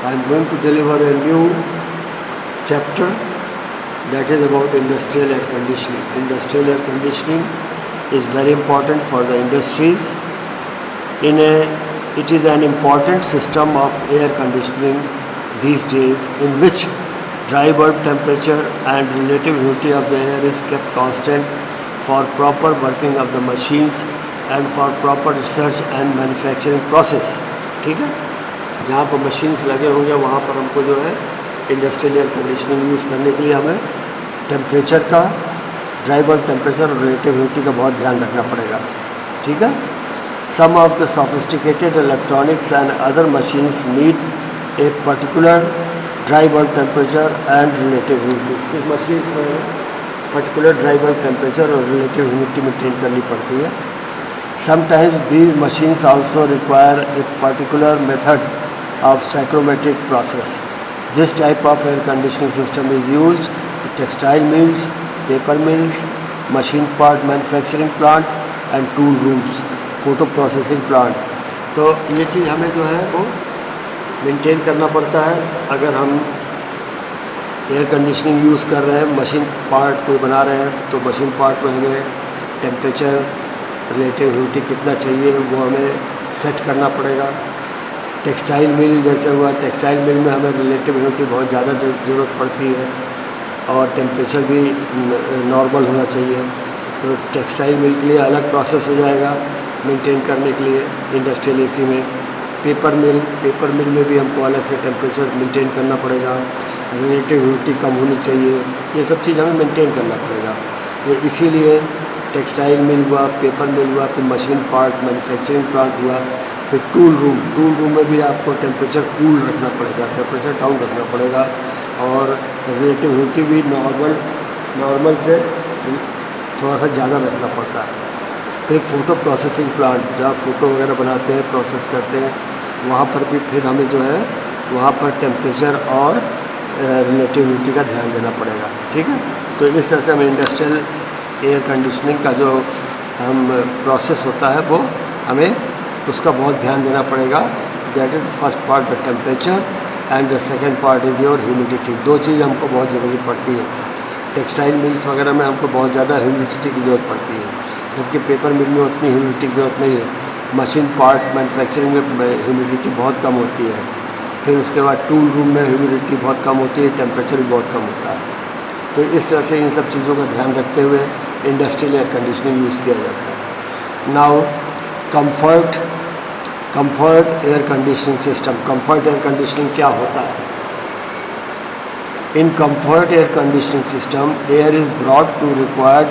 I am going to deliver a new chapter that is about industrial air conditioning. Industrial air conditioning is very important for the industries. It is an important system of air conditioning these days in which dry bulb temperature and relative humidity of the air is kept constant for proper working of the machines and for proper research and manufacturing process. ठीक है, जहाँ पर machines लगे होंगे वहाँ पर हमको जो है इंडस्ट्रियल एयर कंडीशनिंग यूज़ करने के लिए हमें टेम्परेचर का, ड्राई बल्ब टेम्परेचर और रिलेटिव ह्यूमिडिटी का बहुत ध्यान रखना पड़ेगा. ठीक है. Some of the sophisticated electronics and other machines need a particular dry bulb temperature and relative humidity. कुछ मशीन्स में पर्टिकुलर ड्राई बल्ब टेम्परेचर और रिलेटिव ह्यूमिडिटी मेंटेन करनी पड़ती है. Sometimes these machines also require a particular method of psychrometric process. This type of air conditioning system is used in textile mills, paper mills, machine part manufacturing plant and tool rooms, photo processing plant. तो ये चीज़ हमें जो है वो maintain करना पड़ता है. अगर हम एयर कंडीशनिंग यूज़ कर रहे हैं, मशीन पार्ट कोई बना रहे हैं, तो मशीन पार्ट में हमें टेम्परेचर, रिलेटिव ह्यूमिडिटी कितना चाहिए वो हमें सेट करना पड़ेगा. टेक्सटाइल मिल जैसे हुआ, टेक्सटाइल मिल में हमें रिलेटिव ह्यूमिडिटी बहुत ज़्यादा ज़रूरत पड़ती है और टेम्परेचर भी नॉर्मल होना चाहिए. तो टेक्सटाइल मिल के लिए अलग प्रोसेस हो जाएगा मेंटेन करने के लिए इंडस्ट्रियल एसी में. पेपर मिल में भी हमको अलग से टेम्परेचर मेंटेन करना पड़ेगा. रिलेटिव ह्यूमिडिटी कम होनी चाहिए. ये सब चीज़ हमें मेंटेन करना पड़ेगा. तो इसीलिए टेक्सटाइल मिल हुआ, पेपर मिल हुआ, फिर मशीन पार्ट मैन्युफैक्चरिंग प्लांट हुआ, फिर टूल रूम में भी आपको टेम्परेचर कूल रखना पड़ेगा, टेम्परेचर डाउन रखना पड़ेगा और रिलेटिव ह्यूमिडिटी भी नॉर्मल से थोड़ा सा ज़्यादा रखना पड़ता है. फिर फ़ोटो प्रोसेसिंग प्लांट, जहाँ फ़ोटो वगैरह बनाते हैं, प्रोसेस करते हैं, वहाँ पर भी फिर हमें जो है वहाँ पर टेम्परेचर और रिलेटिव ह्यूमिडिटी का ध्यान देना पड़ेगा. ठीक है. तो इस तरह से हमें इंडस्ट्रियल एयर कंडीशनिंग का जो हम प्रोसेस होता है वो हमें उसका बहुत ध्यान देना पड़ेगा. That is first part the temperature and the second part is your humidity. दो चीज़ हमको बहुत ज़रूरी पड़ती है. टेक्सटाइल मिल्स वगैरह में हमको बहुत ज़्यादा ह्यूमिडिटी की ज़रूरत पड़ती है, जबकि पेपर मिल में उतनी ह्यूमिडिटी की ज़रूरत नहीं है. मशीन पार्ट मैन्युफैक्चरिंग में ह्यूमिडिटी बहुत कम होती है. फिर उसके बाद टूल रूम में ह्यूमिडिटी बहुत कम होती है, टेम्परेचर भी बहुत कम होता है. तो इस तरह से इन सब चीज़ों का ध्यान रखते हुए इंडस्ट्रियल एयर कंडीशनिंग यूज़ किया जाता है. Now comfort air conditioning system. Comfort air conditioning क्या होता है? In comfort air conditioning system air is brought to required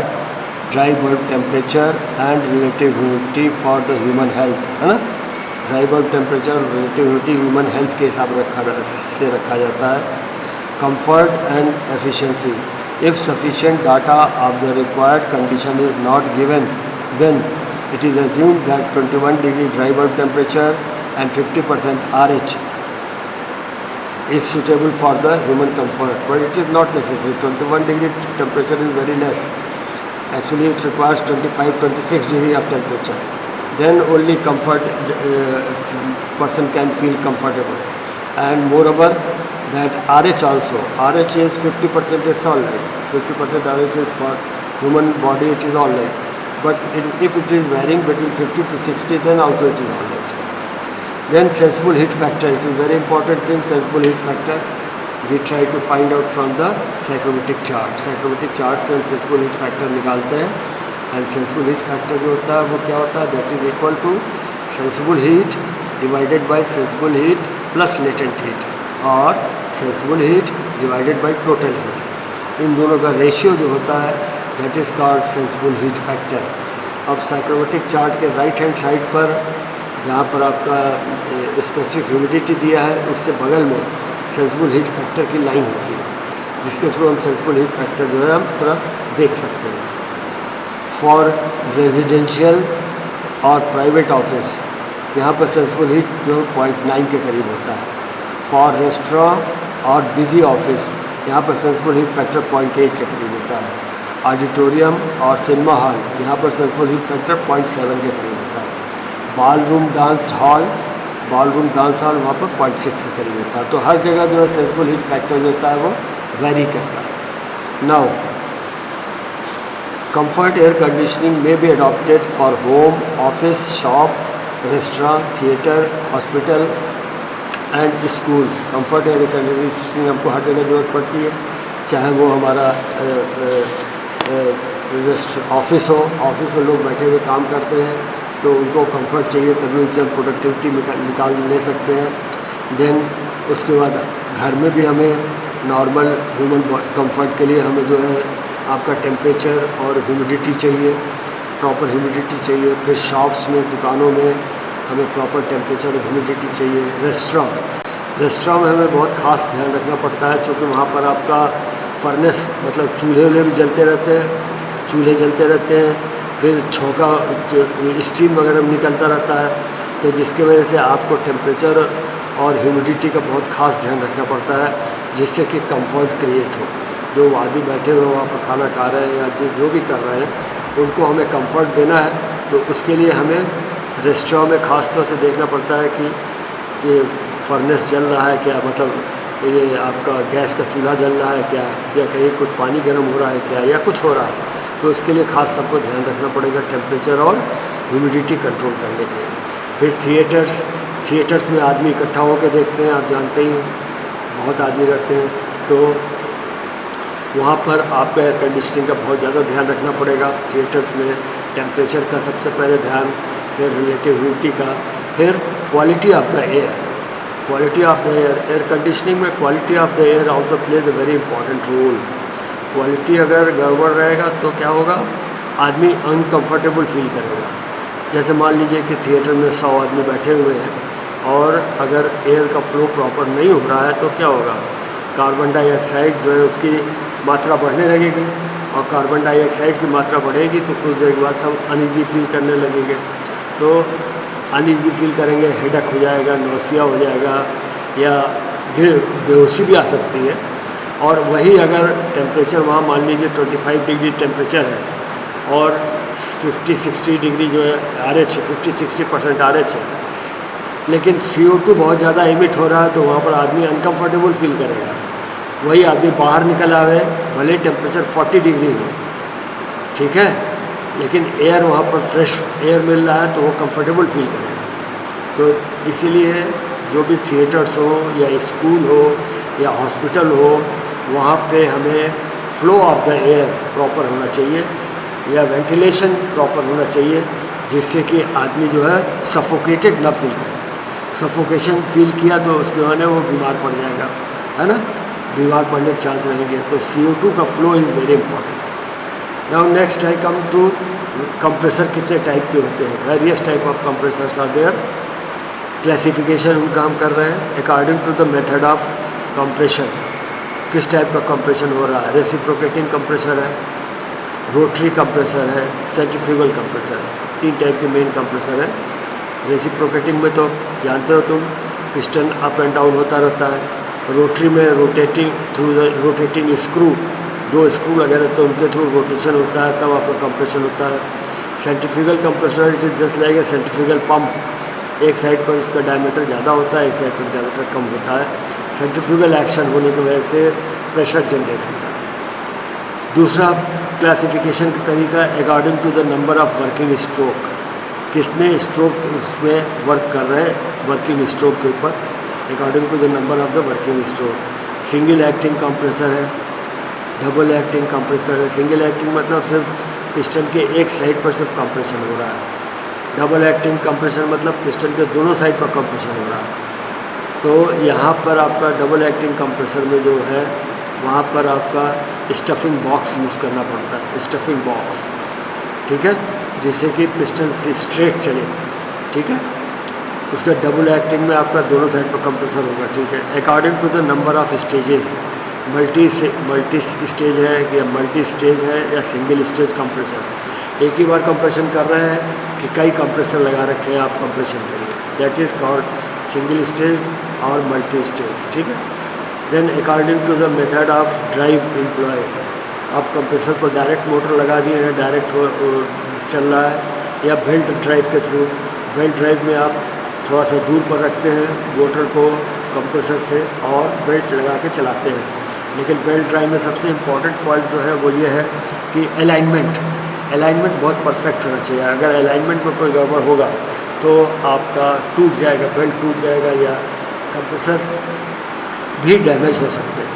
dry bulb temperature and relative humidity for the human health. है ना. Dry bulb temperature और relative humidity human health के हिसाब से रखा जाता है. Comfort and efficiency. If sufficient data of the required condition is not given, then it is assumed that 21 degree dry bulb temperature and 50% RH is suitable for the human comfort. But it is not necessary. 21 degree temperature is very less. Actually, it requires 25-26 degree of temperature. Then only person can feel comfortable. And moreover, that RH also, RH is 50%, it's all right. 50% RH is for human body, it is all right. But if it is varying between 50 to 60, then also it is all right. Then sensible heat factor, it is very important thing. Sensible heat factor we try to find out from the psychrometric chart. Psychrometric chart से हम sensible heat factor निकालते हैं. And sensible heat factor जो होता है वो क्या होता है? That is equal to sensible heat divided by sensible heat plus latent heat और sensible heat divided by total heat. इन दोनों का रेशियो जो होता है that is called sensible heat factor. अब साइक्रोमेट्रिक चार्ट के राइट हैंड साइड पर जहाँ पर आपका स्पेसिफिक ह्यूमिडिटी दिया है उससे बगल में सेंसिबल हीट फैक्टर की लाइन होती है, जिसके थ्रू हम सेंसिबल हीट फैक्टर जो है हम थोड़ा देख सकते हैं. फॉर रेजिडेंशियल और प्राइवेट ऑफिस यहाँ पर सेंसिबल हीट जो 0.9 के करीब होता है. फॉर रेस्टोरेंट और बिजी ऑफिस यहाँ पर सेंसिबल हीट फैक्टर 0.8 के करीब होता है. ऑडिटोरियम और सिनेमा हॉल यहाँ पर सेंसिबल हीट फैक्टर 0.7 के करीब होता है. Ball room, dance hall ball room dance hall वहाँ पर 0.6 के करीब होता है। तो हर जगह जो है सेंसिबल हीट फैक्टर जो होता है वो वेरी करता है। Now comfort air conditioning may be adopted for home, office, shop, restaurant, theater, hospital and school। comfort air conditioning हमको हर जगह ज़रूरत पड़ती है, चाहे वो हमारा ऑफिस हो, ऑफिस में लोग बैठे हुए काम करते हैं तो उनको कंफर्ट चाहिए, तभी उनसे हम प्रोडक्टिविटी निकाल ले सकते हैं। देन उसके बाद घर में भी हमें नॉर्मल ह्यूमन कंफर्ट के लिए हमें जो है आपका टेम्परेचर और ह्यूमिडिटी चाहिए, प्रॉपर ह्यूमिडिटी चाहिए। फिर शॉप्स में, दुकानों में हमें प्रॉपर टेम्परेचर और ह्यूमिडिटी चाहिए। रेस्टोरेंट में हमें बहुत ख़ास ध्यान रखना पड़ता है, क्योंकि वहाँ पर आपका फर्नेस मतलब चूल्हे भी जलते रहते हैं, फिर छोंका स्टीम वगैरह भी निकलता रहता है, तो जिसकी वजह से आपको टेम्परेचर और ह्यूमिडिटी का बहुत ख़ास ध्यान रखना पड़ता है, जिससे कि कंफर्ट क्रिएट हो। जो आदमी बैठे हुए वहाँ पर खाना खा रहे हैं या जो भी कर रहे हैं उनको हमें कंफर्ट देना है, तो उसके लिए हमें रेस्टोरेंट में ख़ास तौर से देखना पड़ता है कि ये फर्नेस जल रहा है क्या, मतलब ये आपका गैस का चूल्हा जल रहा है क्या, या कहीं कुछ पानी गर्म हो रहा है क्या, या कुछ हो रहा है। तो उसके लिए ख़ास सबको ध्यान रखना पड़ेगा टेम्परेचर और ह्यूमिडिटी कंट्रोल करने के लिए। फिर थिएटर्स में आदमी इकट्ठा होकर देखते हैं, आप जानते ही बहुत आदमी रहते हैं, तो वहाँ पर आपका एयर कंडीशनिंग का बहुत ज़्यादा ध्यान रखना पड़ेगा। थिएटर्स में टेम्परेचर का सबसे पहले ध्यान, फिर रिलेटिव ह्यूमिडिटी का, फिर quality of the air. Air conditioning में quality of the air also plays a very important role. Quality अगर गड़बड़ रहेगा तो क्या होगा, आदमी अनकंफर्टेबल फील करेगा। जैसे मान लीजिए कि थिएटर में 100 आदमी बैठे हुए हैं और अगर एयर का फ्लो प्रॉपर नहीं हो रहा है तो क्या होगा, कार्बन डाइऑक्साइड जो है उसकी मात्रा बढ़ने लगेगी, और कार्बन डाइऑक्साइड की मात्रा बढ़ेगी तो कुछ देर के बाद सब अनईजी फील करने लगेंगे। तो अनईजी फील करेंगे, हेडेक हो जाएगा, नौसिया हो जाएगा, या बेहोशी भी आ सकती है। और वही अगर टेम्परेचर वहाँ मान लीजिए 25 डिग्री टेम्परेचर है और 50-60 डिग्री जो है RH, 50-60% RH है, लेकिन CO2 बहुत ज़्यादा एमिट हो रहा है, तो वहाँ पर आदमी अनकंफर्टेबल फील करेगा। वही आदमी बाहर निकल आवे, भले टेम्परेचर 40 डिग्री हो, ठीक है, लेकिन एयर वहाँ पर फ्रेश एयर मिल रहा है तो वो कंफर्टेबल फील करेगा। तो इसीलिए जो भी थिएटर्स हो या स्कूल हो या हॉस्पिटल हो, वहाँ पे हमें flow of the air proper होना चाहिए या वेंटिलेशन प्रॉपर होना चाहिए, जिससे कि आदमी जो है सफोकेटेड ना फील करे। सफोकेशन फील किया तो उसके बाद वो बीमार पड़ जाएगा, है ना, बीमार पड़ने के चांस रहेंगे। तो CO2 का flow is very important. Now next I come to compressor कितने टाइप के होते हैं। Various type of compressors are there. Classification हम काम कर रहे हैं according to the method of compression, किस टाइप का कंप्रेशन हो रहा है। रेसिप्रोकेटिंग कंप्रेसर है, रोटरी कंप्रेसर है, सेंट्रीफ्यूगल कंप्रेसर है। 3 टाइप के मेन कंप्रेसर है। रेसिप्रोकेटिंग में तो जानते हो तुम, पिस्टन अप एंड डाउन होता रहता है। रोटरी में rotating through the rotating screw, 2 screw लगे रहते हैं, उनके थ्रू रोटेशन होता है, तब आपका कंप्रेशन होता है। Centrifugal compressor it is just like a centrifugal pump, एक साइड पर उसका डायमीटर ज़्यादा होता है, एक साइड पर डायमीटर कम होता है। सेंट्रीफ्यूगल एक्शन होने की वजह से प्रेशर जनरेट होता है। दूसरा क्लासिफिकेशन का तरीका according to the number of working stroke, कितने स्ट्रोक उसमें वर्क कर रहे हैं वर्किंग स्ट्रोक के ऊपर, according to the number of the working stroke. Single acting compressor है, डबल एक्टिंग कंप्रेसर है। सिंगल एक्टिंग मतलब सिर्फ पिस्टन के एक साइड पर सिर्फ कंप्रेशन हो रहा है। डबल एक्टिंग कंप्रेसर मतलब पिस्टन के दोनों साइड पर कंप्रेशन हो रहा है। तो यहाँ पर आपका डबल एक्टिंग कंप्रेसर में जो है वहाँ पर आपका स्टफिंग बॉक्स यूज़ करना पड़ता है, स्टफिंग बॉक्स, ठीक है, जिससे कि पिस्टन से स्ट्रेट चले, ठीक है। उसका डबल एक्टिंग में आपका दोनों साइड पर कंप्रेसर होगा, ठीक है। According to the number of stages, multi stage है या मल्टी स्टेज है या सिंगल स्टेज कंप्रेसर, एक ही बार कंप्रेशन कर रहे हैं कि कई कंप्रेसर लगा रखे हैं आप कंप्रेशन के लिए, that is called single stage और मल्टी स्टेज, ठीक है। Then according to the method of drive employ, आप कंप्रेसर को डायरेक्ट मोटर लगा दिए हैं, डायरेक्ट चल रहा है, या बेल्ट ड्राइव के थ्रू। बेल्ट ड्राइव में आप थोड़ा सा दूर पर रखते हैं मोटर को कंप्रेसर से और बेल्ट लगा के चलाते हैं। लेकिन बेल्ट ड्राइव में सबसे इम्पॉर्टेंट पॉइंट जो है वो ये है कि अलाइनमेंट बहुत परफेक्ट होना चाहिए। अगर अलाइनमेंट में कोई गड़बड़ होगा तो आपका टूट जाएगा, बेल्ट टूट जाएगा या कंप्रेसर भी डैमेज हो सकते हैं।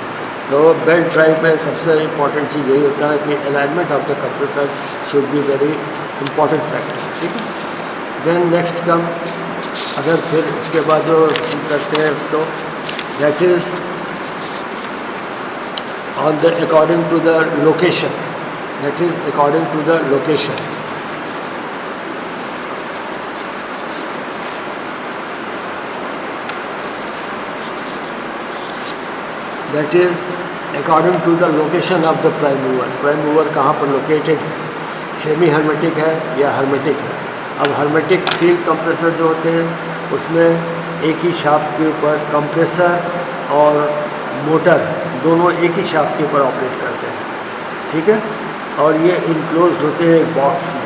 तो बेल्ट ड्राइव में सबसे इम्पॉर्टेंट चीज़ यही होता है कि alignment of the compressor should be very important factor. ठीक है। देन नेक्स्ट कम, अगर फिर उसके बाद जो करते हैं उसको, that is on the according to the location, that is according to the location. That is according to the location of the prime mover. Prime mover कहाँ पर लोकेटेड है, सेमी हर्मेटिक है या हर्मेटिक है। अब हर्मेटिक सील कंप्रेसर जो होते हैं उसमें एक ही शाफ्ट के ऊपर कंप्रेसर और मोटर दोनों एक ही शाफ्ट के ऊपर ऑपरेट करते हैं। ठीक है। और ये इनक्लोज्ड होते हैं एक बॉक्स में।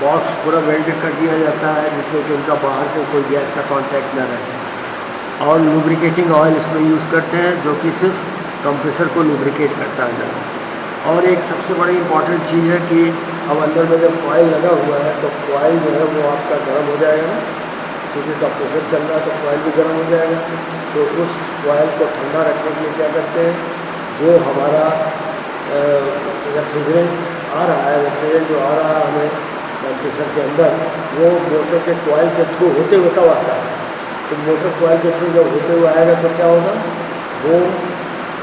बॉक्स पूरा वेल्डेड कर दिया जाता है जिससे कि उनका बाहर से कोई गैस का कांटेक्ट न रहे। और लुब्रिकेटिंग ऑयल इसमें यूज़ करते हैं जो कि सिर्फ कंप्रेसर को लुब्रिकेट करता है अंदर में। और एक सबसे बड़ी इम्पॉर्टेंट चीज़ है कि अब अंदर में जब कॉइल लगा हुआ है तो कॉइल जो है वो आपका गर्म हो जाएगा ना, क्योंकि कंप्रेसर चल रहा है तो कॉइल भी गर्म हो जाएगा। तो उस कॉइल को ठंडा रखने के लिए क्या करते हैं, जो हमारा रेफ्रिजरेंट आ रहा है, रेफ्रिजरेंट जो आ रहा है हमें कंप्रेसर के अंदर, वो मोटर के कॉइल के थ्रू होते हुए तब आता है। तो मोटर कॉइल के थ्रू जब होते हुए आएगा तो क्या होगा, वो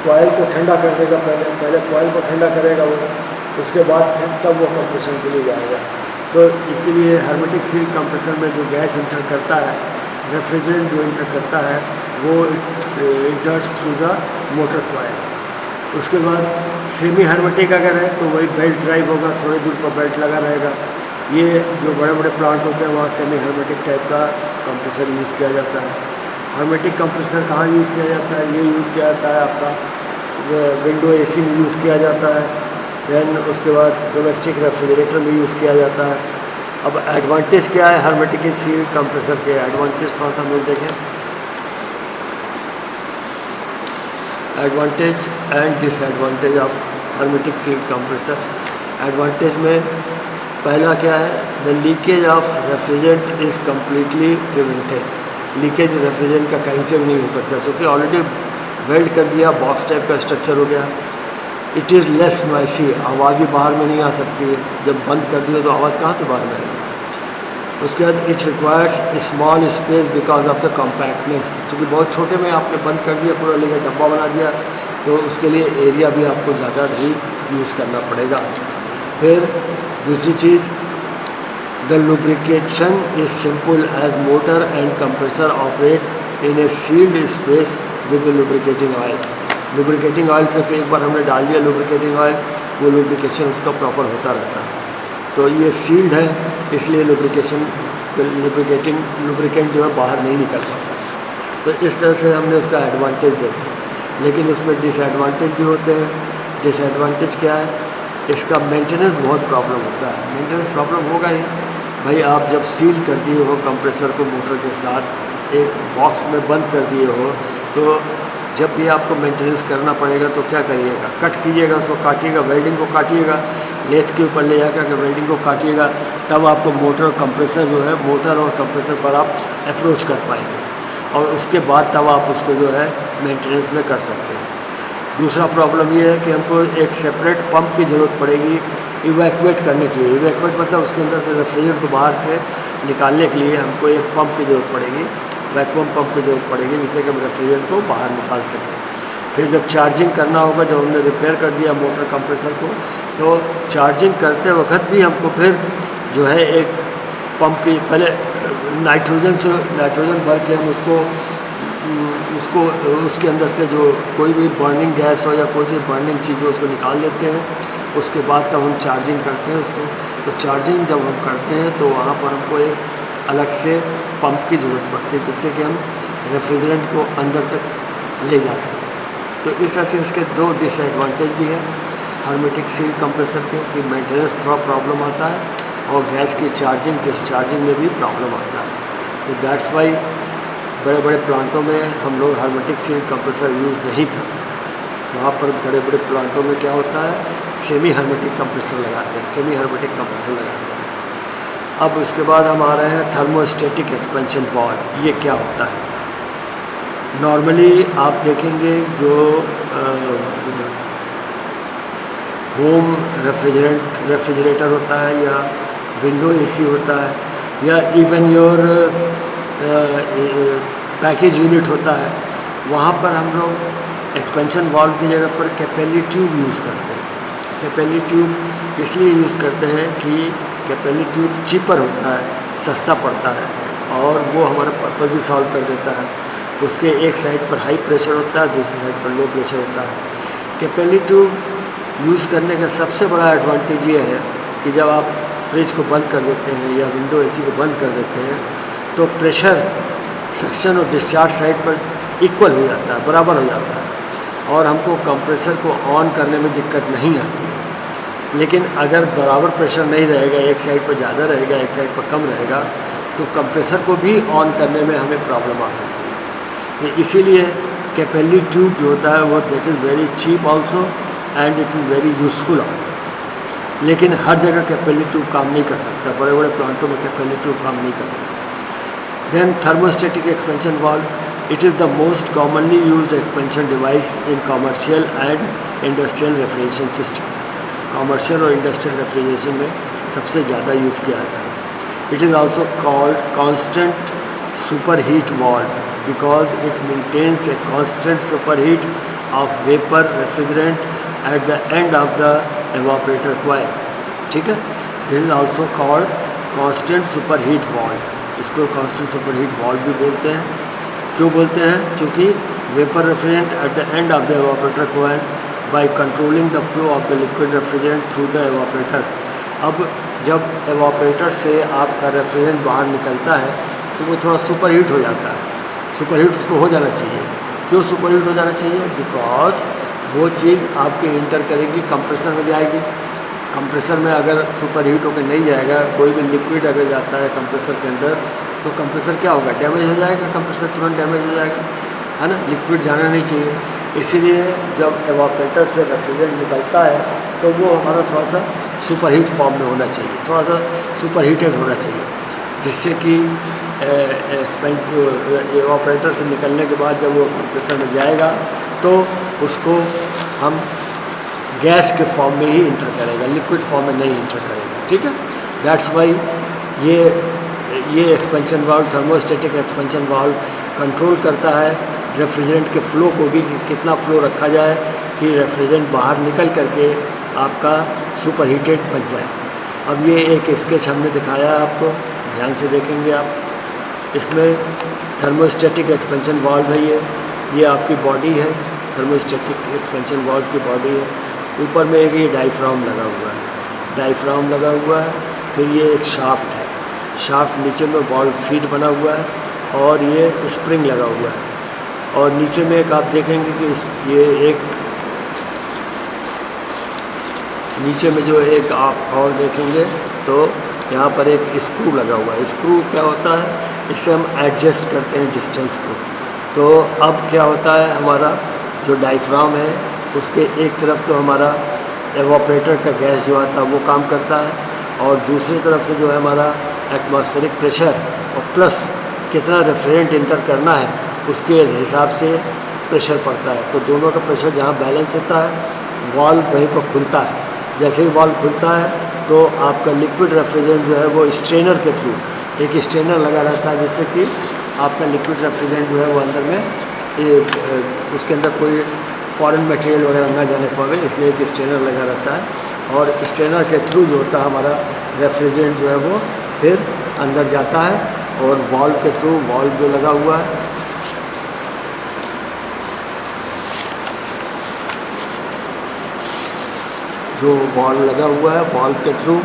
कॉइल को ठंडा कर देगा। पहले कॉइल को ठंडा करेगा वो, उसके बाद फिर तब वो कंप्रेसर के लिए जाएगा। तो इसीलिए हर्मेटिक सील कंप्रेसर में जो गैस इंटर करता है, रेफ्रिजरेंट जो इंटर करता है, वो इंटर्स थ्रू द मोटर कॉइल। उसके बाद सेमी हर्मेटिक अगर है तो वही बेल्ट ड्राइव होगा, थोड़ी दूर पर बेल्ट लगा रहेगा। ये जो बड़े बड़े प्लांट होते हैं वहाँ सेमी हर्मेटिक टाइप का कंप्रेसर यूज़ किया जाता है। हर्मेटिक कंप्रेसर कहाँ यूज़ किया जाता है, ये यूज़ किया जाता है आपका विंडो एसी में यूज़ किया जाता है। दैन उसके बाद डोमेस्टिक रेफ्रिजरेटर में यूज़ किया जाता है। अब एडवांटेज क्या है हर्मेटिक सील कंप्रेसर के, एडवांटेज थोड़ा सा हम लोग देखें। Advantage and disadvantage of hermetic seal compressor. Advantage में पहला क्या है, the leakage of refrigerant is completely prevented. Leakage refrigerant का कहीं से भी नहीं हो सकता, क्योंकि ऑलरेडी वेल्ड कर दिया, बॉक्स टाइप का स्ट्रक्चर हो गया। इट इज़ लेस नॉइसी, आवाज़ भी बाहर में नहीं आ सकती है। जब बंद कर दिया तो आवाज़ कहाँ से बाहर में आएगी। उसके बाद it requires small space because of the compactness, क्योंकि बहुत छोटे में आपने बंद कर दिया, पूरा लेकर डब्बा बना दिया, तो उसके लिए एरिया भी आपको ज़्यादा नहीं यूज़ करना पड़ेगा। फिर दूसरी चीज़, the lubrication is simple as motor and compressor operate in a sealed space with lubricating oil. Lubricating oil सिर्फ एक बार हमने डाल दिया लुब्रिकेटिंग ऑयल, वो लुब्रिकेशन उसका प्रॉपर होता रहता है। तो ये सील्ड है, इसलिए लुब्रिकेंट जो है बाहर नहीं निकल पाता। तो इस तरह से हमने उसका एडवांटेज देखा, लेकिन उसमें डिसएडवांटेज भी होते हैं। डिसएडवांटेज क्या है, इसका मेंटेनेंस बहुत प्रॉब्लम होता है। मेंटेनेंस प्रॉब्लम होगा ही भाई, आप जब सील कर दिए हो कंप्रेसर को मोटर के साथ, एक बॉक्स में बंद कर दिए हो, तो जब भी आपको मेंटेनेंस करना पड़ेगा तो क्या करिएगा, कट कीजिएगा, उसको काटिएगा, वेल्डिंग को काटिएगा, लेथ के ऊपर ले जाकर वेल्डिंग को काटिएगा, तब आपको मोटर और कंप्रेसर जो है, मोटर और कंप्रेसर पर आप अप्रोच कर पाएंगे, और उसके बाद तब आप उसको जो है मेंटेनेंस में कर सकते हैं। दूसरा प्रॉब्लम ये है कि हमको एक सेपरेट पंप की ज़रूरत पड़ेगी इवैक्यूएट करने के लिए। इवैक्यूएट मतलब उसके अंदर से रेफ्रिजरेंट को बाहर से निकालने के लिए हमको एक पंप की ज़रूरत पड़ेगी, वैक्यूम पंप की ज़रूरत पड़ेगी, जिससे कि हम रेफ्रिजरेंट को बाहर निकाल सकें। फिर जब चार्जिंग करना होगा, जब हमने रिपेयर कर दिया मोटर कंप्रेसर को, तो चार्जिंग करते वक्त भी हमको फिर जो है एक पंप की, पहले नाइट्रोजन भर के हम उसको उसके अंदर से जो कोई भी बर्निंग गैस हो या कोई चीज़ बर्निंग चीज़ हो उसको निकाल लेते हैं। उसके बाद तब हम चार्जिंग करते हैं उसको। तो चार्जिंग जब हम करते हैं तो वहाँ पर हमको एक अलग से पंप की ज़रूरत पड़ती है, जिससे कि हम रेफ्रिजरेंट को अंदर तक ले जा सकें। तो इस तरह से इसके दो डिसएडवांटेज भी हैं हर्मेटिक सील कंप्रेसर के, कि मेंटेनेंस थोड़ा प्रॉब्लम आता है और गैस की चार्जिंग डिस्चार्जिंग में भी प्रॉब्लम आता है। तो दैट्स वाई बड़े बड़े प्लांटों में हम लोग हर्मेटिक सील्ड कंप्रेसर यूज़ नहीं करते। वहाँ पर बड़े बड़े प्लांटों में क्या होता है, सेमी हर्मेटिक कंप्रेसर लगाते हैं, सेमी हर्मेटिक कंप्रेसर लगाते हैं। अब उसके बाद हम आ रहे हैं थर्मोस्टेटिक एक्सपेंशन वाल्व। ये क्या होता है? नॉर्मली आप देखेंगे जो होम रेफ्रिजरेटर होता है या विंडो एसी होता है या इवन योर पैकेज यूनिट होता है, वहाँ पर हम लोग एक्सपेंशन वाल्व की जगह पर कैपेली ट्यूब यूज़ करते हैं। कैपेली ट्यूब इसलिए यूज़ करते हैं कि कैपेली ट्यूब चीपर होता है, सस्ता पड़ता है और वो हमारा पर्पज़ भी सॉल्व कर देता है। उसके एक साइड पर हाई प्रेशर होता है, दूसरी साइड पर लो प्रेशर होता है। कैपेली ट्यूब यूज़ करने का सबसे बड़ा एडवांटेज ये है कि जब आप फ्रिज को बंद कर देते हैं या विंडो एसी को बंद कर देते हैं तो प्रेशर सक्शन और डिस्चार्ज साइड पर इक्वल हो जाता है, बराबर हो जाता है और हमको कंप्रेसर को ऑन करने में दिक्कत नहीं आती है। लेकिन अगर बराबर प्रेशर नहीं रहेगा, एक साइड पर ज़्यादा रहेगा, एक साइड पर कम रहेगा, तो कंप्रेसर को भी ऑन करने में हमें प्रॉब्लम आ सकती है। तो इसीलिए कैपेली ट्यूब जो होता है वो that is very cheap also and it is very useful also. लेकिन हर जगह कैपेली ट्यूब काम नहीं कर सकता, बड़े बड़े प्लांटों में कैपेली ट्यूब काम नहीं करता। Then thermostatic expansion valve, it is the most commonly used expansion device in commercial and industrial refrigeration system. Commercial और industrial refrigeration में सबसे ज़्यादा यूज़ किया जाता है। It is also called constant superheat valve because it maintains a constant superheat of vapor refrigerant at the end of the evaporator coil. ठीक है? This is also called constant superheat valve. इसको constant superheat valve भी बोलते हैं। क्यों बोलते हैं? क्योंकि vapour refrigerant at the end of the evaporator coil by controlling the flow of the liquid refrigerant through the evaporator. अब जब एवापोरेटर से आपका रेफ्रिजरेंट बाहर निकलता है तो वो थोड़ा सुपरहीट हो जाता है। सुपरहीट उसको हो जाना चाहिए। क्यों सुपरहीट हो जाना चाहिए? बिकॉज वो चीज़ आपके इंटर करेगी, कंप्रेसर में जाएगी। कंप्रेसर में अगर सुपरहीट होकर नहीं जाएगा, कोई भी लिक्विड अगर जाता है कंप्रेसर के अंदर, तो कंप्रेसर क्या होगा? डैमेज हो जाएगा, कंप्रेसर तुरंत डैमेज हो जाएगा, है ना। लिक्विड जाना नहीं चाहिए। इसीलिए जब एवापोरेटर से रेफ्रिजरेंट निकलता है तो वो हमारा थोड़ा सा सुपरहीट फॉर्म में होना चाहिए, थोड़ा सा सुपरहीटेड होना चाहिए, जिससे कि एवापोरेटर से निकलने के बाद जब वो कंप्रेसर में जाएगा तो उसको हम गैस के फॉर्म में ही इंटर करेगा, लिक्विड फॉर्म में नहीं इंटर करेगा। ठीक है? दैट्स वाई ये expansion valve, thermostatic expansion valve control करता है रेफ्रिजरेंट के फ़्लो को भी, कि कितना फ़्लो रखा जाए कि रेफ्रिजरेंट बाहर निकल करके आपका सुपरहीटेड बन जाए। अब ये एक स्केच हमने दिखाया है आपको, ध्यान से देखेंगे आप। इसमें थर्मोस्टेटिक एक्सपेंशन वाल्व है, ये आपकी बॉडी है, थर्मोस्टेटिक एक्सपेंशन वाल्व की बॉडी है। ऊपर में एक ये डायफ्राम लगा हुआ है, डायफ्राम लगा हुआ है। फिर ये एक शाफ्ट है, शाफ्ट नीचे में वाल्व सीट बना हुआ है और ये स्प्रिंग लगा हुआ है। और नीचे में एक आप देखेंगे कि ये एक नीचे में जो एक आप और देखेंगे तो यहाँ पर एक स्क्रू लगा हुआ है। स्क्रू क्या होता है? इससे हम एडजस्ट करते हैं डिस्टेंस को। तो अब क्या होता है, हमारा जो डायफ्राम है उसके एक तरफ तो हमारा एवापोरेटर का गैस जो आता है वो काम करता है और दूसरी तरफ से जो है हमारा एटमॉस्फेरिक प्रेशर और प्लस कितना रेफ्रिजरेंट इंटर करना है उसके हिसाब से प्रेशर पड़ता है। तो दोनों का प्रेशर जहाँ बैलेंस होता है वाल्व वहीं पर खुलता है। जैसे ही वाल्व खुलता है तो आपका लिक्विड रेफ्रिजरेंट जो है वो स्ट्रेनर के थ्रू, एक स्ट्रेनर लगा रहता है जिससे कि आपका लिक्विड रेफ्रिजरेंट जो है वो अंदर में उसके अंदर कोई फॉरेन मटेरियल वगैरह ना जाने पावे, इसलिए एक स्ट्रेनर लगा रहता है और स्ट्रेनर के थ्रू जो होता है हमारा रेफ्रिजरेंट जो है वो फिर अंदर जाता है और वाल्व के थ्रू, वाल्व जो लगा हुआ है जो वाल्व लगा हुआ है, वाल्व के थ्रू,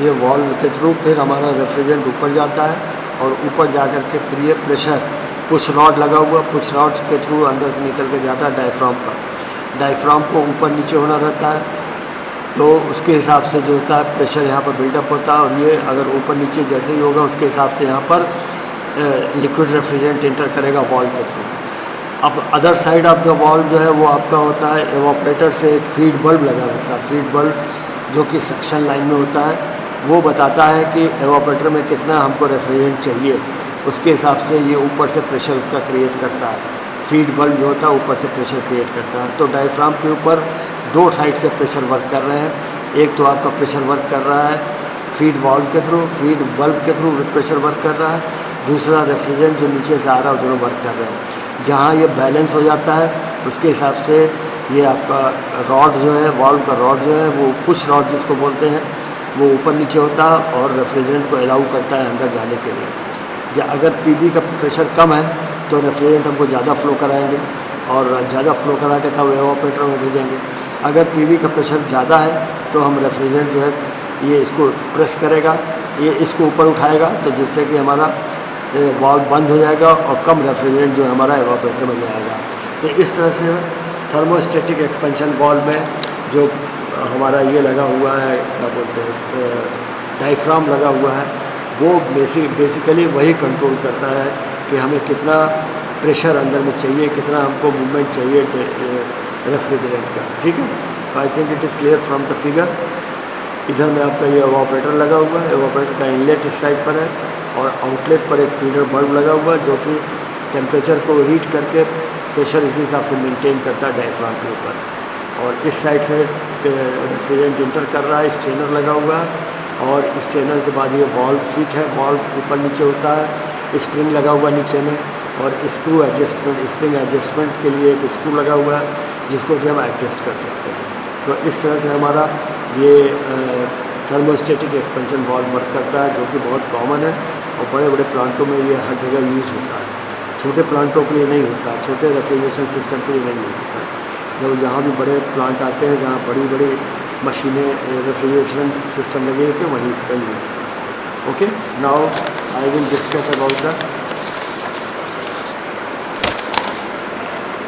ये वाल्व के थ्रू फिर हमारा रेफ्रिजरेंट ऊपर जाता है और ऊपर जा कर के फिर ये प्रेशर पुश रॉड लगा हुआ, पुश रॉड के थ्रू अंदर से निकल के जाता है डायफ्राम पर। डायफ्राम को ऊपर नीचे होना रहता है तो उसके हिसाब से जो होता है प्रेशर यहाँ पर बिल्डअप होता है और ये अगर ऊपर नीचे जैसे ही होगा उसके हिसाब से यहाँ पर लिक्विड रेफ्रिजरेंट इंटर करेगा वॉल्व के थ्रू। अब other side of the valve जो है वो आपका होता है एवापोरेटर से एक फीड बल्ब लगा रहता है। फीड बल्ब जो कि सक्शन लाइन में होता है, वो बताता है कि एवापोरेटर में कितना हमको रेफ्रिजरेंट चाहिए, उसके हिसाब से ये ऊपर से प्रेशर उसका क्रिएट करता है। फीड बल्ब जो होता है ऊपर से प्रेशर क्रिएट करता है। तो डायफ्राम के ऊपर दो साइड से प्रेशर वर्क कर रहे हैं। एक तो आपका प्रेशर वर्क कर रहा है फीड वाल्व के थ्रू, फीड बल्ब के थ्रू प्रेशर वर्क कर रहा है, दूसरा रेफ्रिजरेंट जो नीचे से आ रहा है दोनों वर्क कर रहे हैं। जहाँ ये बैलेंस हो जाता है उसके हिसाब से ये आपका रॉड जो है, वाल्व का रॉड जो है वो पुश रॉड जिसको बोलते हैं, वो ऊपर नीचे होता है और रेफ्रिजरेंट को अलाउ करता है अंदर जाने के लिए। अगर पीबी का प्रेशर कम है तो रेफ्रिजरेंट हमको ज़्यादा फ्लो कराएंगे और ज़्यादा फ्लो करा के तब एवापोरेटर में भेजेंगे। अगर पीबी का प्रेशर ज़्यादा है तो हम रेफ्रिजरेंट जो है ये इसको प्रेस करेगा, ये इसको ऊपर उठाएगा, तो जिससे कि हमारा वाल्व बंद हो जाएगा और कम रेफ्रिजरेंट जो है हमारा एवापोरेटर में जाएगा। तो इस तरह से थर्मोस्टेटिक एक्सपेंशन वाल्व में जो हमारा ये लगा हुआ है, क्या बोलते हैं, डायफ्राम लगा हुआ है, वो बेसिकली वही कंट्रोल करता है कि हमें कितना प्रेशर अंदर में चाहिए, कितना हमको मूवमेंट चाहिए रेफ्रिजरेंट का। ठीक है, I think it is clear from the figure. इधर में आपका ये एवापोरेटर लगा हुआ है, एवापोरेटर का इनलेट इस साइड पर है और आउटलेट पर एक फीडर बल्ब लगा हुआ है जो कि टेम्परेचर को रीड करके प्रेशर इसी हिसाब से मेंटेन करता है डायफ्राम के ऊपर। और इस साइड से रेफ्रिजरेंट इंटर कर रहा है, स्ट्रेनर लगा हुआ है और स्ट्रेनर के बाद ये वाल्व सीट है, वाल्व ऊपर नीचे होता है, स्प्रिंग लगा हुआ नीचे में और स्क्रू एडजस्टमेंट, स्प्रिंग एडजस्टमेंट के लिए एक स्क्रू लगा हुआ है जिसको कि हम एडजस्ट कर सकते हैं। तो इस तरह से हमारा ये थर्मोस्टेटिक एक्सपेंशन वाल्व वर्क करता है, जो कि बहुत कॉमन है और बड़े बड़े प्लांटों में ये हर जगह यूज़ होता है। छोटे प्लांटों के लिए नहीं होता, छोटे रेफ्रिजरेशन सिस्टम के लिए नहीं यूज़ होता। जब जहाँ भी बड़े प्लांट आते हैं, जहाँ बड़ी बड़ी मशीनें रेफ्रिजरेशन सिस्टम लगे होते हैं, वहीं इसका यूज़ होता है। Okay, now I will discuss about the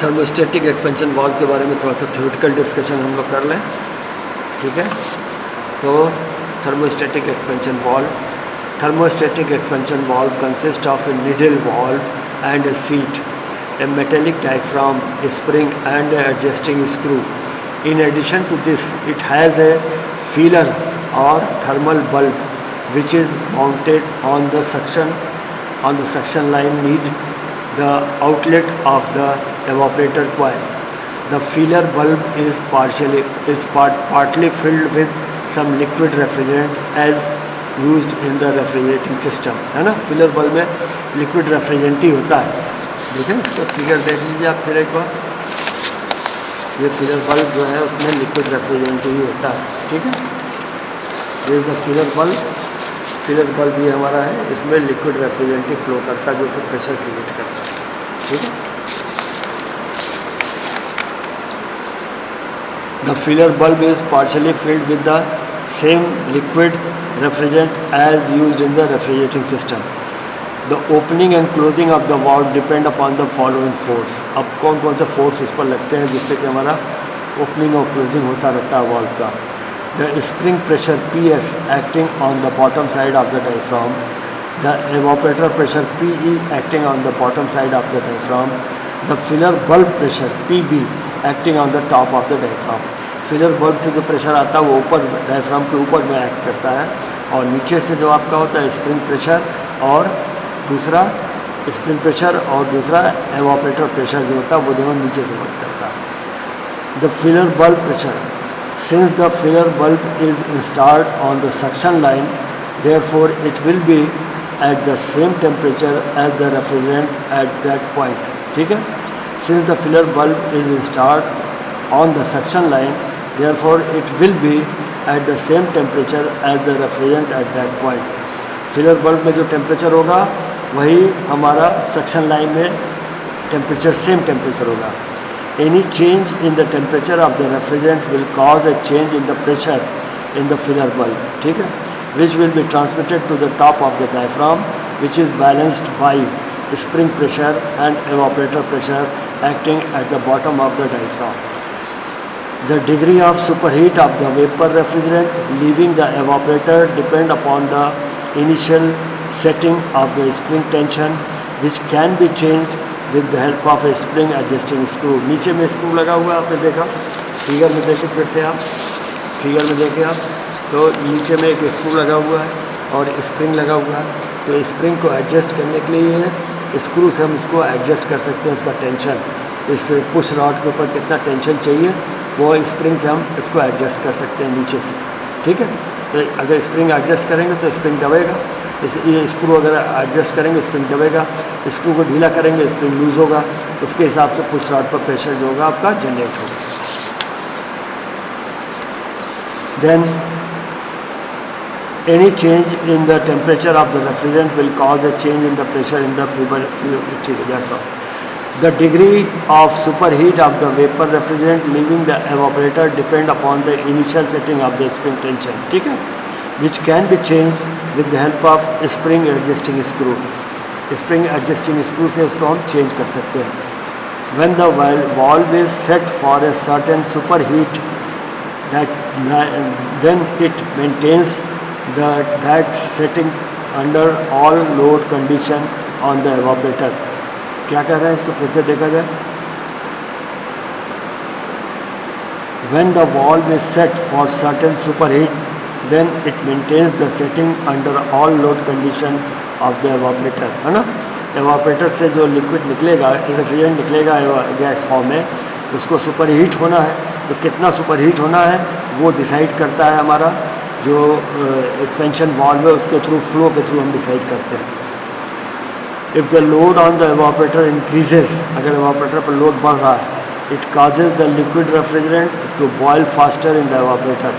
thermostatic expansion valve के बारे में थोड़ा सा थ्योरेटिकल डिस्कशन हम लोग कर लें। ठीक है, तो thermostatic expansion valve consist of A needle valve and a seat, a metallic diaphragm, a spring and an adjusting screw. In addition to this, it has a feeler or thermal bulb which is mounted on the suction line near the outlet of the evaporator coil. The feeler bulb is partly filled with some liquid refrigerant as used in the refrigerating system, है ना। Filler bulb में liquid refrigerant ही होता है। देखें इसका figure देख लीजिए आप फिर एक बार, ये फिलर बल्ब जो है उसमें लिक्विड रेफ्रिजरेंट ही होता है। ठीक है, ये इज द फिलर बल्ब ये हमारा है, इसमें लिक्विड रेफ्रिजरेंट ही फ्लो करता है जो कि प्रेशर क्रिएट करता है। ठीक है, the filler bulb is partially filled with the same liquid refrigerant as used in the refrigerating system. The opening and closing of the valve depend upon the following force. अब कौन कौन से force उस पर लगते हैं जिससे कि हमारा ओपनिंग और क्लोजिंग होता रहता है वाल्व का। The spring pressure PS acting on the bottom side of the diaphragm, the evaporator pressure PE acting on the bottom side of the diaphragm, the filler bulb pressure PB acting on the top of the diaphragm. Filler bulb से जो pressure आता है वो ऊपर diaphragm के ऊपर में act करता है और नीचे से जो आपका होता है स्प्रिंग प्रेशर और दूसरा एवापोरेटर प्रेशर जो होता है वो दोनों नीचे से वर्क करता है। The filler bulb pressure, since the filler bulb is installed on the suction line, therefore it will be at the same temperature as the refrigerant at that point. ठीक है, since the filler bulb is installed on the suction line, therefore it will be at the same temperature as the refrigerant at that point. Filler bulb में जो temperature होगा वही हमारा suction line में temperature same temperature होगा। Any change in the temperature of the refrigerant will cause a change in the pressure in the filler bulb, ठीक है, which will be transmitted to the top of the diaphragm, which is balanced by spring pressure and evaporator pressure acting at the bottom of the diaphragm. The degree of superheat of the vapor refrigerant leaving the evaporator depend upon the initial setting of the spring tension which can be changed with the help of a spring adjusting screw। नीचे में screw लगा हुआ है, आपने देखा figure में, देखें फिर से आप फिगर में देखें आप, तो नीचे में एक स्क्रू लगा हुआ है और स्प्रिंग लगा हुआ है। तो स्प्रिंग को एडजस्ट करने के लिए स्क्रू से हम इसको एडजस्ट कर सकते हैं, उसका टेंशन, इस पुश रॉड के ऊपर कितना टेंशन चाहिए वो स्प्रिंग से हम इसको एडजस्ट कर सकते हैं नीचे से, ठीक है। तो अगर स्प्रिंग एडजस्ट करेंगे तो स्प्रिंग दबेगा, ये स्क्रू अगर एडजस्ट करेंगे स्प्रिंग दबेगा, स्क्रू को ढीला करेंगे स्प्रिंग लूज़ होगा, उसके हिसाब से पुश रॉड पर प्रेशर जो होगा आपका जनरेट होगा। Then any change in the temperature of the refrigerant will cause a change in the pressure in the fluid, that's all. The degree of superheat of the vapor refrigerant leaving the evaporator depend upon the initial setting of the spring tension, ठीक है, which can be changed with the help of spring adjusting screws। spring adjusting screw से इसको हम change कर सकते हैं। When the valve is set for a certain superheat, then it maintains that setting under all load condition on the evaporator। क्या कह रहे हैं, इसको फिर से देखा जाए। When the valve is set for certain superheat, then it maintains the setting under all load condition of the evaporator, है ना। evaporator से जो लिक्विड निकलेगा, रेफ्रिजरेंट निकलेगा गैस फॉर्म में, उसको सुपरहीट होना है, तो कितना सुपरहीट होना है वो डिसाइड करता है हमारा जो एक्सपेंशन वाल्व है, उसके थ्रू, फ्लो के थ्रू हम डिसाइड करते हैं। If the load on the evaporator increases, अगर एवापोरेटर पर लोड बढ़ रहा है, it causes the liquid refrigerant to boil faster in the evaporator,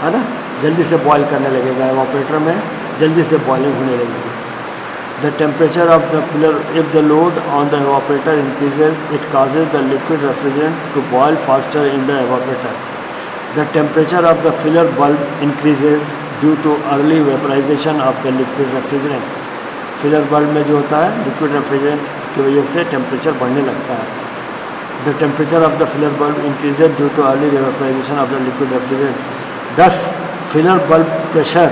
है ना, जल्दी से बॉयल करने लगेगा एवापोरेटर में, जल्दी से बॉइलिंग होने लगेगी। The temperature of the filler, if the load on the evaporator increases it causes the liquid refrigerant to boil faster in the evaporator. The temperature of the filler bulb increases due to early vaporization of the liquid refrigerant। Filler bulb में जो होता है liquid refrigerant की वजह से temperature बढ़ने लगता है। The temperature of the filler bulb increases due to early vaporization of the liquid refrigerant। Thus, filler bulb pressure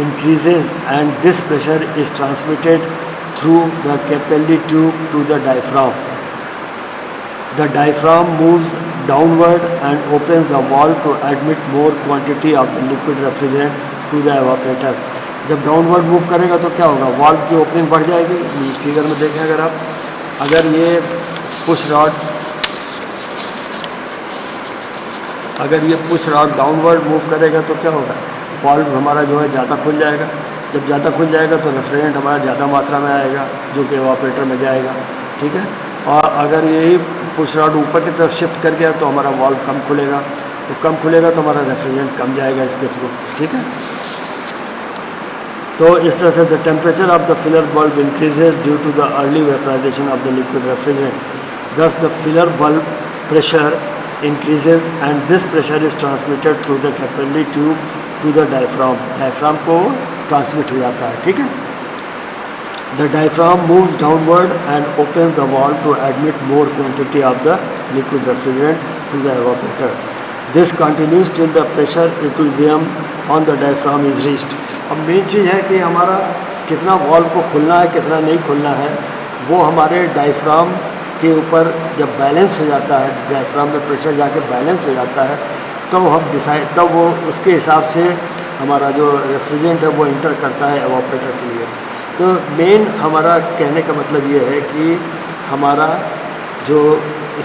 increases and this pressure is transmitted through the capillary tube to the diaphragm। The diaphragm moves downward and opens the valve to admit more quantity of the liquid refrigerant to the evaporator। जब downward move करेगा तो क्या होगा, valve की opening बढ़ जाएगी। Figure में देखें अगर आप, अगर ये पुश रॉड डाउनवर्ड मूव करेगा तो क्या होगा, वाल्व हमारा जो है ज़्यादा खुल जाएगा। जब ज़्यादा खुल जाएगा तो रेफ्रिजरेंट हमारा ज़्यादा मात्रा में आएगा जो कि एवापोरेटर में जाएगा, ठीक है। और अगर यही पुश रॉड ऊपर की तरफ शिफ्ट कर गया तो हमारा वाल्व कम खुलेगा, तो कम खुलेगा तो हमारा रेफ्रिजरेंट कम जाएगा इसके थ्रू, ठीक है। तो इस तरह से the temperature of the filler bulb increases due to the early vaporisation of the liquid refrigerant. Thus the filler bulb pressure increases and this pressure is transmitted through the capillary tube to the diaphragm. Diaphragm को transmit हो जाता है, ठीक है। The diaphragm moves downward and opens the valve to admit more quantity of the liquid refrigerant to the evaporator। This continues till the pressure equilibrium on the diaphragm is reached। अब main चीज़ है कि हमारा कितना valve को खुलना है कितना नहीं खुलना है, वो हमारे डायफ्राम के ऊपर जब बैलेंस हो जाता है, डायफ्राम में प्रेशर जाके बैलेंस हो जाता है, तो हम डिसाइड, तब वो उसके हिसाब से हमारा जो रेफ्रिजरेंट है वो इंटर करता है एवापोरेटर के लिए। तो मेन हमारा कहने का मतलब ये है कि हमारा जो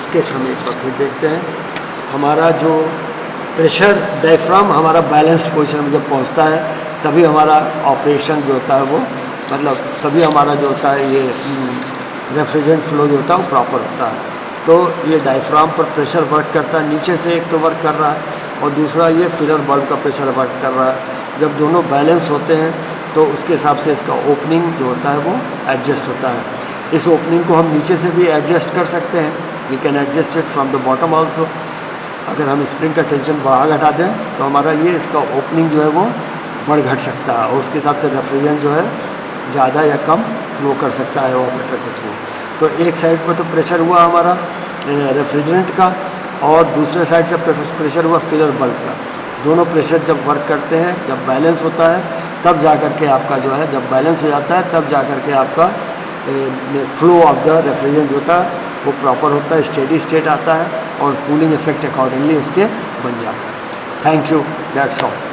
स्केच हम एक बार फिर देखते हैं, हमारा जो प्रेशर डायफ्राम हमारा बैलेंस पोजीशन में जब पहुंचता है तभी हमारा ऑपरेशन जो होता है वो, मतलब तभी हमारा जो होता है ये रेफ्रिजरेंट फ्लो जो होता है वो प्रॉपर होता है। तो ये डायफ्राम पर प्रेशर वर्क करता है, नीचे से एक तो वर्क कर रहा है और दूसरा ये फिलर बल्ब का प्रेशर वर्क कर रहा है। जब दोनों बैलेंस होते हैं तो उसके हिसाब से इसका ओपनिंग जो होता है वो एडजस्ट होता है। इस ओपनिंग को हम नीचे से भी एडजस्ट कर सकते हैं, we can adjust it from the bottom also. अगर हम स्प्रिंग का टेंशन बढ़ा घटा दें तो हमारा ये इसका ओपनिंग जो है वो बढ़ घट सकता है और उसके हिसाब से रेफ्रिजरेंट जो है ज़्यादा या कम फ्लो कर सकता है एवापोरेटर के थ्रू। तो एक साइड पर तो प्रेशर हुआ हमारा रेफ्रिजरेंट का और दूसरे साइड से प्रेशर हुआ फिलर बल्ब का। दोनों प्रेशर जब वर्क करते हैं, जब बैलेंस होता है, तब जा कर के आपका जो है, जब बैलेंस हो जाता है तब जा कर के आपका फ्लो ऑफ द रेफ्रिजरेंट होता है वो प्रॉपर होता है, स्टेडी स्टेट आता है और कूलिंग इफेक्ट अकॉर्डिंगली इसके बन जाता है। Thank you, that's all.